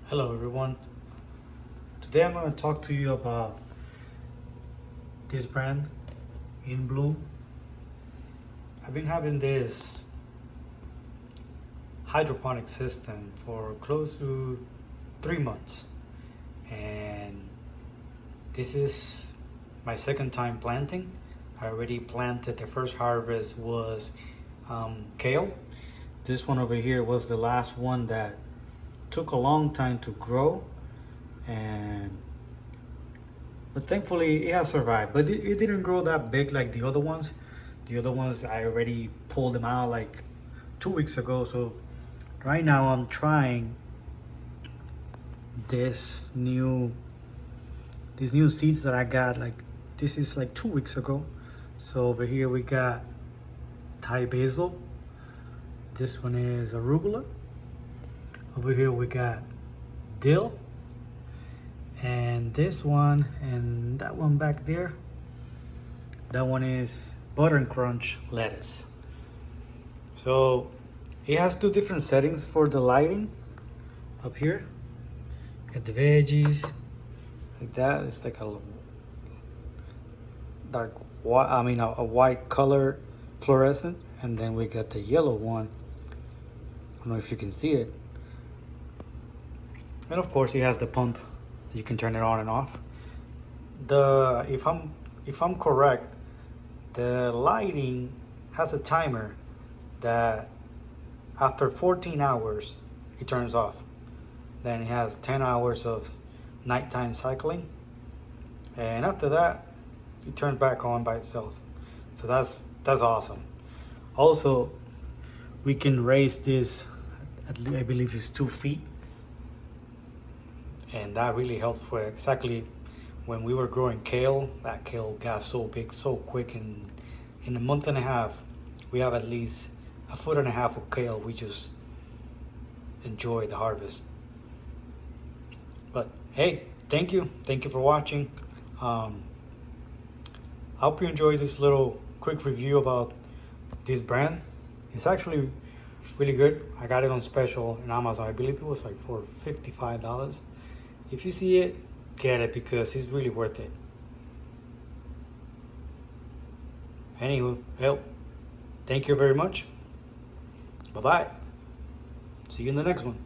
Hello everyone. Today I'm going to talk to you about this brand, Inbloom. I've been having this hydroponic system for close to 3 months, and this is my second time planting. I already planted. The first harvest was kale. This one over here was the last one that took a long time to grow, but thankfully it has survived. But it didn't grow that big like the other ones. The other ones I already pulled them out like 2 weeks ago. So right now I'm trying these new seeds that I got. Like this is like 2 weeks ago. So over here we got Thai basil. This one is arugula. Over here we got dill, and this one and that one back there, that one is butter and crunch lettuce. So it has two different settings for the lighting. Up here got the veggies like that. It's like a dark white, a white color fluorescent, and then we got the yellow one. I don't know if you can see it. And of course, it has the pump. You can turn it on and off. If I'm correct, the lighting has a timer that after 14 hours it turns off. Then it has 10 hours of nighttime cycling, and after that it turns back on by itself. So that's awesome. Also, we can raise this, I believe it's 2 feet. And that really helped for exactly when we were growing kale. That kale got so big so quick, and in a month and a half we have at least 1.5 foot of kale. We just enjoy the harvest. But hey, thank you for watching. I hope you enjoyed this little quick review about this brand. It's actually really good. I got it on special in Amazon. I believe it was like for $55. If you see it, get it, because it's really worth it. Anywho, well, thank you very much. Bye-bye. See you in the next one.